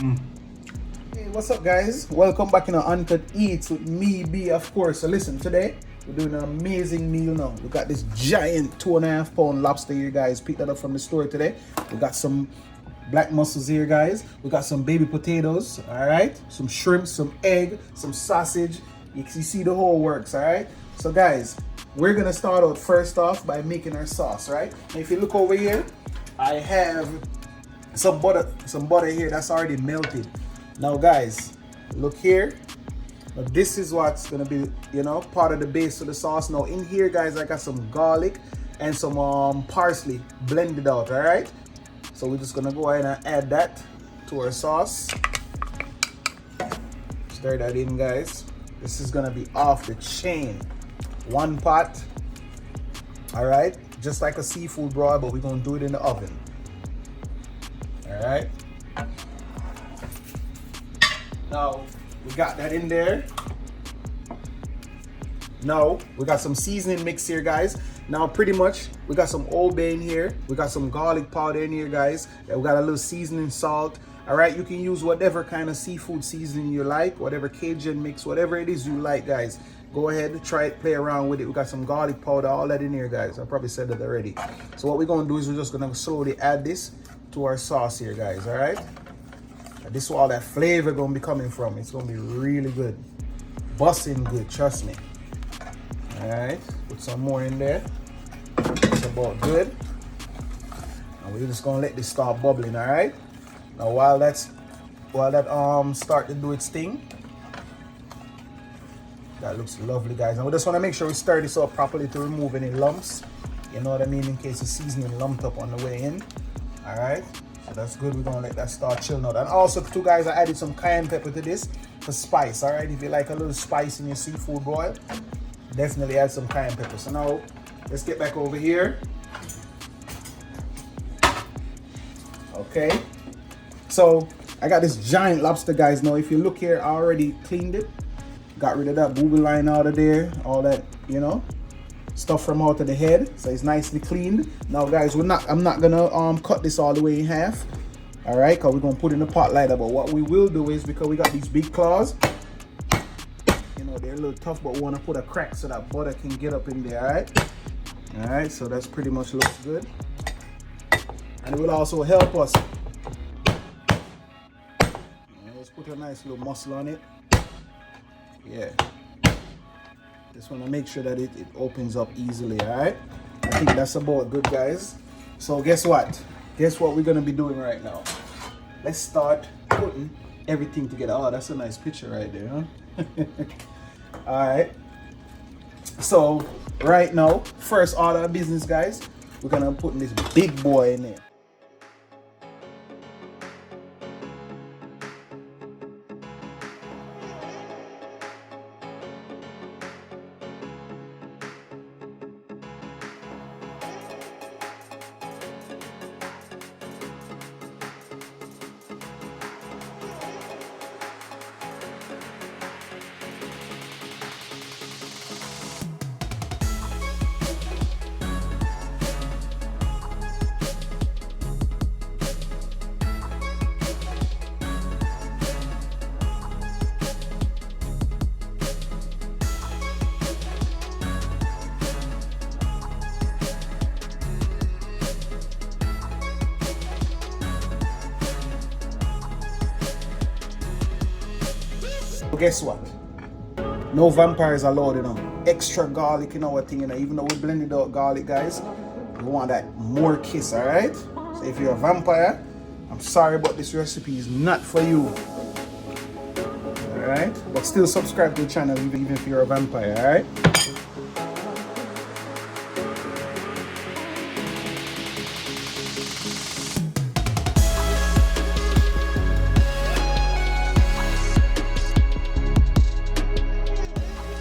Hey, what's up, guys? Welcome back in our Uncut Eats with me, B, of course. So listen, today we're doing an amazing meal now. We got this giant 2.5 pound lobster here, guys. Picked that up from the store today. We got some black mussels here, guys. We got some baby potatoes, all right? Some shrimp, some egg, some sausage. You see the whole works, all right? So, guys, we're gonna start out first off by making our sauce, right? And if you look over here, I have some butter here that's already melted. Now guys, look here. Now this is what's gonna be, part of the base of the sauce. Now in here, guys, I got some garlic and some parsley blended out. All right, so we're just gonna go ahead and add that to our sauce. Stir that in, guys. This is gonna be off the chain. One pot. All right, just like a seafood broil, but we're gonna do it in the oven. All right. Now we got that in there. Now we got some seasoning mix here, guys. Now pretty much we got some Old Bay in here. We got some garlic powder in here, guys. We got a little seasoning salt. All right, you can use whatever kind of seafood seasoning you like, whatever Cajun mix, whatever it is you like, guys. Go ahead, try it, play around with it. We got some garlic powder, all that in here, guys. I probably said that already. So what we're gonna do is we're just gonna slowly add this to our sauce here, guys. All right. This is where all that flavor gonna be coming from. It's gonna be really good, busting good, trust me. All right, put some more in there. It's about good. And we're just gonna let this start bubbling. All right. Now while that start to do its thing, that looks lovely, guys. And we just want to make sure we stir this up properly to remove any lumps. You know what I mean, in case the seasoning lumped up on the way in. All right. So that's good. We're gonna let that start chilling out. And also, too, guys, I added some cayenne pepper to this for spice. All right, if you like a little spice in your seafood broil, definitely add some cayenne pepper. So now let's get back over here. Okay, so I got this giant lobster, guys. Now if you look here, I already cleaned it, got rid of that booby line out of there, all that stuff from out of the head, so it's nicely cleaned. Now guys, I'm not gonna cut this all the way in half, all right, because we're gonna put it in the pot later. But what we will do is, because we got these big claws, they're a little tough, but we want to put a crack so that butter can get up in there. All right, so that's pretty much looks good, and it will also help us. Let's put a nice little muscle on it. Yeah, just want to make sure that it opens up easily. All right, I think that's about good, guys. So guess what we're gonna be doing right now? Let's start putting everything together. Oh, that's a nice picture right there, huh? All right, so right now, first order of business, guys, we're gonna put this big boy in there. Guess what? No vampires allowed, Extra garlic in our thing, Even though we blended out garlic, guys, we want that more kiss, all right? So if you're a vampire, I'm sorry, but this recipe is not for you. All right? But still subscribe to the channel even if you're a vampire, all right?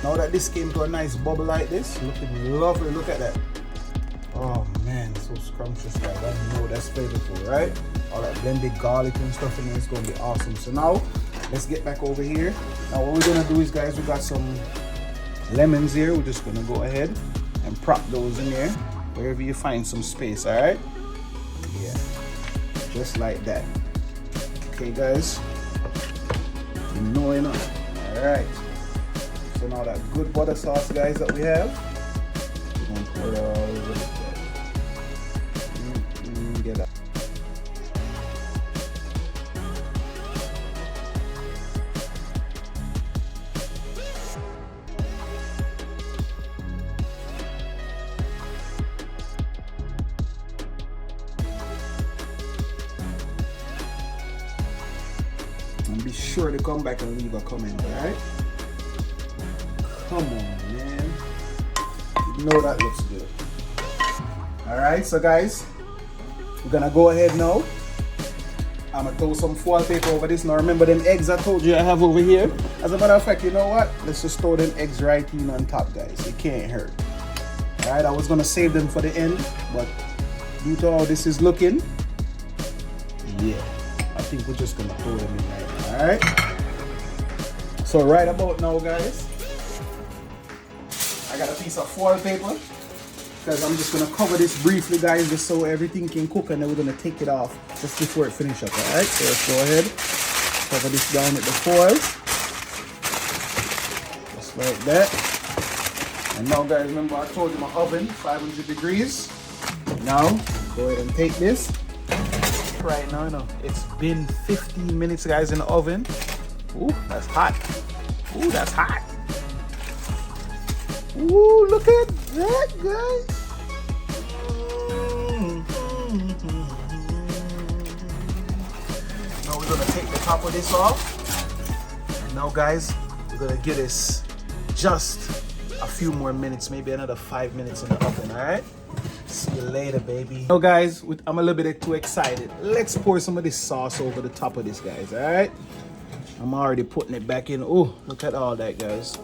Now that this came to a nice bubble like this, looking lovely, look at that. Oh man, so scrumptious, guys. I know that's flavorful, right? All that blended garlic and stuff in there, it's gonna be awesome. So now, let's get back over here. Now what we're gonna do is, guys, we got some lemons here. We're just gonna go ahead and prop those in there, wherever you find some space, all right? Yeah, just like that. Okay, guys. You know. Alright. So now that good butter sauce, guys, that we have, we're going to pour it all over this, guys. Get that. And be sure to come back and leave a comment, alright? Come on, man. You know that looks good. Alright, so guys, we're gonna go ahead now. I'm gonna throw some foil paper over this. Now remember them eggs I told you I have over here? As a matter of fact, you know what? Let's just throw them eggs right in on top, guys. It can't hurt. Alright, I was gonna save them for the end, but due to how this is looking, yeah, I think we're just gonna throw them in right now. Alright? So right about now, guys, I got a piece of foil paper because I'm just gonna cover this briefly, guys, just so everything can cook, and then we're gonna take it off just before it finishes up. Alright, so let's go ahead, cover this down with the foil, just like that. And now, guys, remember I told you my oven 500 degrees. Now go ahead and take this. Right now, it's been 15 minutes, guys, in the oven. Ooh, that's hot. Ooh, that's hot. Ooh, look at that, guys. Now we're gonna take the top of this off. And now, guys, we're gonna give this just a few more minutes, maybe another 5 minutes in the oven, all right? See you later, baby. So, guys, I'm a little bit too excited. Let's pour some of this sauce over the top of this, guys, all right? I'm already putting it back in. Oh, look at all that, guys.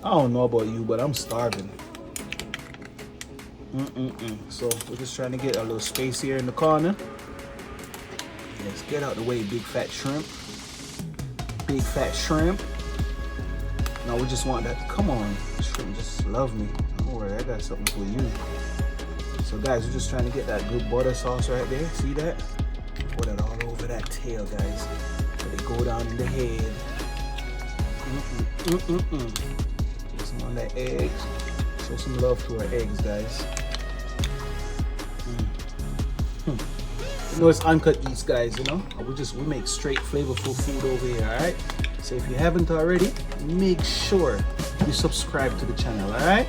I don't know about you, but I'm starving. So we're just trying to get a little space here in the corner. Let's get out the way, big fat shrimp. Big fat shrimp. Now we just want that. Come on, shrimp, just love me. Don't worry, I got something for you. So, guys, we're just trying to get that good butter sauce right there. See that? Pour that all over that tail, guys. Let it go down in the head. Put some on that eggs. Show some love to our eggs, guys. You know it's Uncut Eats, guys, you know? We make straight flavorful food over here, alright? So if you haven't already, make sure you subscribe to the channel, alright?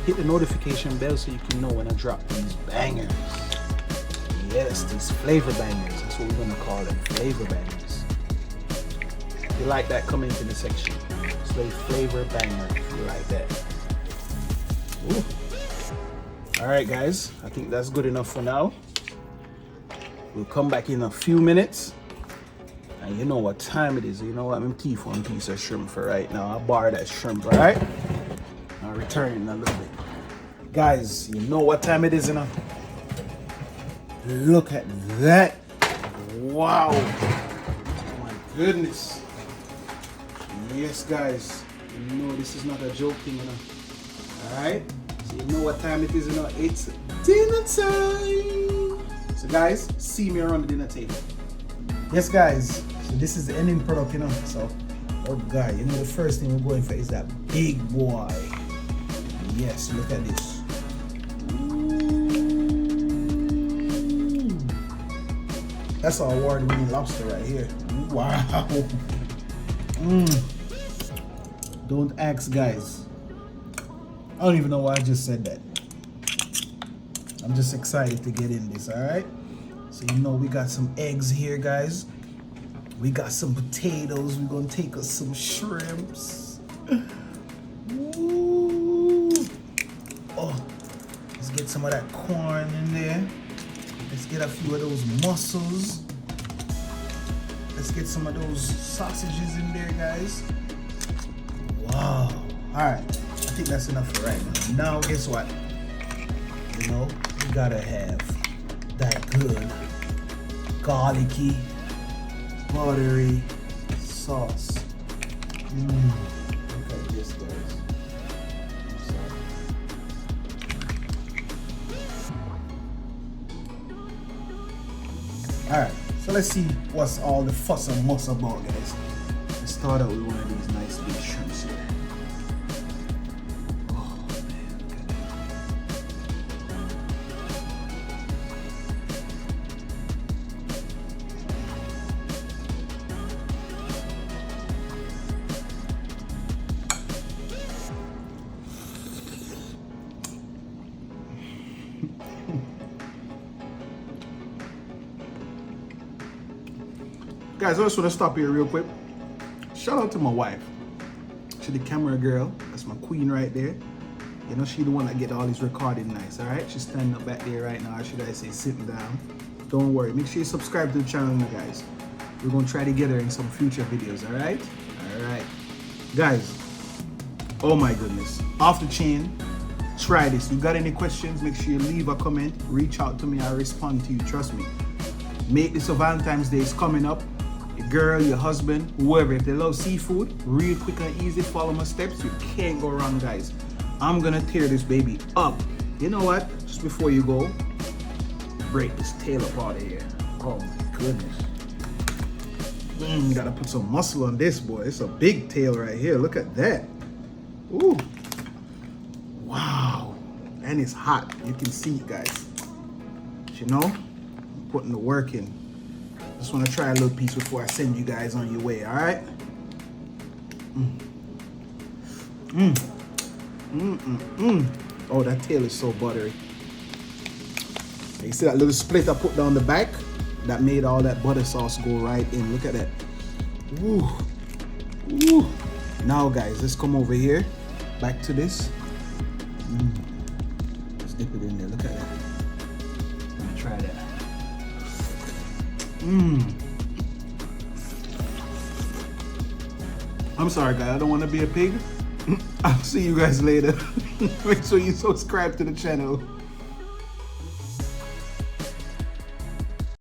Hit the notification bell so you can know when I drop these bangers. Yes, these flavor bangers. That's what we're gonna call them, flavor bangers. If you like that, comment in the section. Say flavor banger if you like that. Ooh. All right, guys, I think that's good enough for now. We'll come back in a few minutes. And you know what time it is. You know what? I'm teeth one piece of shrimp for right now. I'll bar that shrimp, all right? I'll return in a little bit. Guys, you know what time it is, you know? Look at that. Wow. Oh my goodness. Yes, guys. You know this is not a joke thing, you know? Alright? So you know what time it is, you know? It's dinner time. So guys, see me around the dinner table. Yes, guys. So this is the ending product, you know? So, oh God, you know the first thing we're going for is that big boy. Yes, look at this. Ooh. That's our award-winning lobster right here. Wow. Don't ask, guys. I don't even know why I just said that. I'm just excited to get in this, alright? So you know we got some eggs here, guys. We got some potatoes. We're gonna take us some shrimps. Oh, let's get some of that corn in there. Let's get a few of those mussels. Let's get some of those sausages in there, guys. Wow. Alright, I think that's enough for right now. Now, guess what? You know, we gotta have that good garlicky, buttery sauce. Look at this, guys. Alright, So let's see what's all the fuss and muss about, guys. Let's start out with one of these nice big shrimps here. Oh, guys, I just want to stop here real quick. Shout out to my wife. She's the camera girl. That's my queen right there. You know, she the one that get all these recording nice, all right? She's standing up back there right now, or should I say sitting down. Don't worry. Make sure you subscribe to the channel, you guys. We're going to try to get her in some future videos, all right? All right. Guys, oh my goodness. Off the chain. Try this. You got any questions, make sure you leave a comment. Reach out to me. I'll respond to you. Trust me. Make this a Valentine's Day. It's coming up. Your girl, your husband, whoever, if they love seafood, real quick and easy, follow my steps. You can't go wrong, guys. I'm gonna tear this baby up. You know what? Just before you go, break this tail up out of here. Oh my goodness. Gotta put some muscle on this, boy. It's a big tail right here. Look at that. Ooh. Wow. And it's hot. You can see it, guys. But you know, I'm putting the work in. Just want to try a little piece before I send you guys on your way, all right? Oh, that tail is so buttery. You see that little split I put down the back? That made all that butter sauce go right in. Look at that. Ooh. Ooh. Now, guys, let's come over here. Back to this. Let's dip it in there. Look at that. Let me try that. I'm sorry, guys. I don't want to be a pig. I'll see you guys later. Make sure you subscribe to the channel.